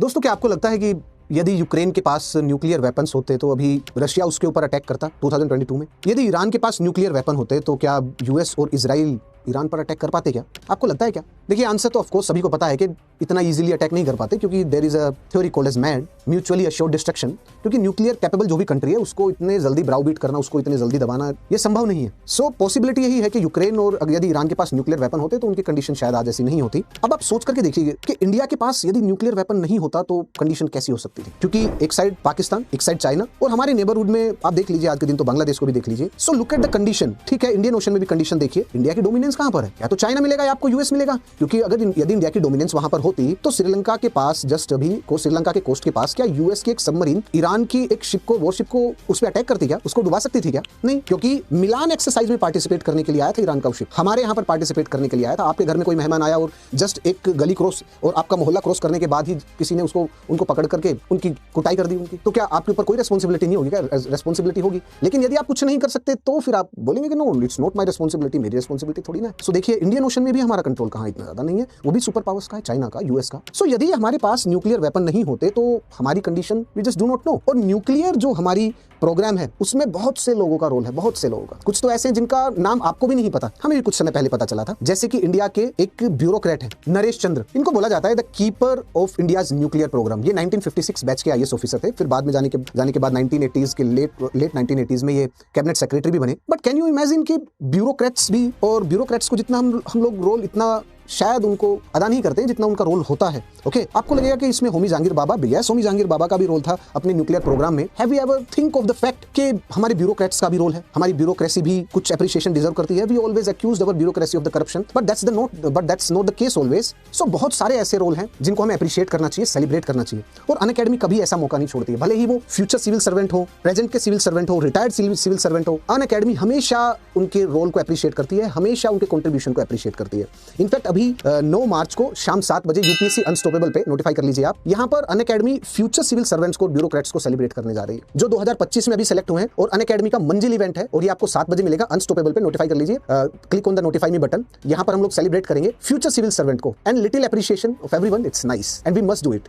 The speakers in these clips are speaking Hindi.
दोस्तों, क्या आपको लगता है कि यदि यूक्रेन के पास न्यूक्लियर वेपन्स होते तो अभी रशिया उसके ऊपर अटैक करता 2022 में? यदि ईरान के पास न्यूक्लियर वेपन होते तो क्या यूएस और इजराइल ईरान पर अटैक कर पाते क्या? आपको लगता है क्या? देखिए, आंसर तो ऑफ कोर्स सभी को पता है कि इतना इजीली अटैक नहीं कर पाते, क्योंकि there is a theory called as MAD mutually assured destruction. क्योंकि न्यूक्लियर कैपेबल जो भी कंट्री है उसको इतने जल्दी ब्राउबीट करना, उसको इतने जल्दी दबाना, ये संभव नहीं है। सो पॉसिबिलिटी यही है कि यूक्रेन और यदि ईरान के पास न्यूक्लियर वेपन होते तो उनकी कंडीशन शायद आज ऐसी नहीं होती। अब आप सोच करके देखिए कि इंडिया के पास यदि न्यूक्लियर वेपन नहीं होता तो कंडीशन कैसी हो सकती थी, क्योंकि एक साइड पाकिस्तान, एक साइड चाइना, और हमारे नेबरहुड में आप देख लीजिए, आज के दिन तो बांग्लादेश को भी देख लीजिए। So look at the condition. ठीक है, इंडियन ओशन में भी कंडीशन देखिए, इंडिया की डोमिनेंस कहां पर है? या तो चाइना मिलेगा या आपको यूएस मिलेगा, क्योंकि अगर यदि इंडिया की डोमिनेंस वहां पर होती तो श्रीलंका के पास, जस्ट अभी को श्रीलंका के कोस्ट के पास, क्या यूएस की एक सबमरीन ईरान की एक शिप को, वॉरशिप को उस पर अटैक करती क्या? उसको डुबा सकती थी क्या? नहीं, क्योंकि मिलान एक्सरसाइज में पार्टिसिपेट करने के लिए आया था ईरान का शिप, हमारे यहाँ पर पार्टिसिपेट करने के लिए आया था। आपके घर में कोई मेहमान आया और जस्ट एक गली क्रॉस और आपका मोहल्ला क्रॉस करने के बाद ही किसी ने उनको पकड़ करके उनकी कुटाई कर दी उनकी, तो क्या आपके ऊपर कोई रेस्पॉन्सिबिलिटी नहीं होगी क्या? रेस्पॉन्सिबिलिटी होगी। लेकिन यदि आप कुछ नहीं कर सकते तो फिर आप बोलेंगे कि no, it's not my responsibility, मेरी रेस्पॉन्सिबिलिटी थोड़ी ना। सो देखिए, इंडियन ओशन में भी हमारा कंट्रोल कहाँ इतना ज्यादा नहीं है, वो भी सुपर पावर्स का है, चाइना का, यूएस का। सो यदि हमारे पास न्यूक्लियर वेपन नहीं होते तो हमारी condition we just do not know. और न्यूक्लियर जो हमारी प्रोग्राम है उसमें बहुत से लोगों का रोल है, बहुत से लोगों का। कुछ तो ऐसे हैं जिनका नाम आपको भी नहीं पता, हमें भी कुछ समय पहले पता चला था, जैसे कि इंडिया के एक ब्यूरोक्रेट है नरेश चंद्र। इनको बोला जाता है the keeper of India's nuclear program. ये 1956 बैच के आईएएस ऑफिसर थे, फिर बाद में जाने के बाद 1980s के लेट 1980s में ये कैबिनेट सेक्रेटरी भी बने। बट कैन यू इमेजिन कि ब्यूरोक्रेट्स भी, और ब्यूरोक्रेट्स को जितना हम लोग रोल इतना शायद उनको अदा नहीं करते जितना उनका रोल होता है। ओके, आपको लगेगा कि इसमें होमी जहांगीर बाबा भी है, होमी जहांगीर बाबा का भी रोल था अपने न्यूक्लियर प्रोग्राम में। Have you ever think of the fact कि हमारे ब्यूरोक्रेट्स का भी रोल है, हमारी ब्यूरोक्रेसी भी कुछ एप्रिसिएशन डिजर्व करती है। We always accused our bureaucracy of the corruption, but that's not the case always. So बहुत सारे ऐसे रोल हैं जिनको हमें अप्रिशिएट करना चाहिए, सेलिब्रेट करना चाहिए, और अनअकैडमी कभी ऐसा मौका नहीं छोड़ती है। भले ही वो फ्यूचर सिविल सर्वेंट हो, प्रेजेंट के सिविल सर्वेंट हो, रिटायर्ड सिविल सर्वेंट हो, अनअकैडमी हमेशा उनके रोल को अप्रिशिएट करती है, हमेशा उनके कंट्रीब्यूशन को अप्रिशिएट करती है। इनफैक्ट अभी 9 मार्च को शाम 7 बजे यूपीएससी अनस्टॉपेबल पे नोटिफाई कर लीजिए आप, यहां पर अनअकैडमी फ्यूचर सिविल सर्वेंट्स को, ब्यूरोक्रेट्स को सेलिब्रेट करने जा रही है, जो 2025 में अभी सेलेक्ट हुए हैं। और अनअकैडमी का मंजिल इवेंट है, और ये आपको 7 बजे मिलेगा अनस्टॉपेबल पे। नोटिफाई कर लीजिए, click on the notify me button. यहां पर हम लोग सेलिब्रेट करेंगे फ्यूचर सिविल सर्वेंट को, and little appreciation of everyone. It's nice and we must do it.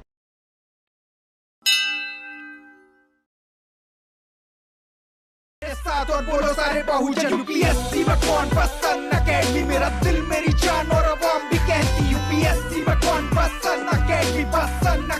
और बोलो सारे बहुजन, यूपीएससी में कौन पसंद, अकेडमी मेरा दिल मेरी जान, और अवाम भी कहती यूपीएससी में कौन पसंद, अकेडमी पसंद।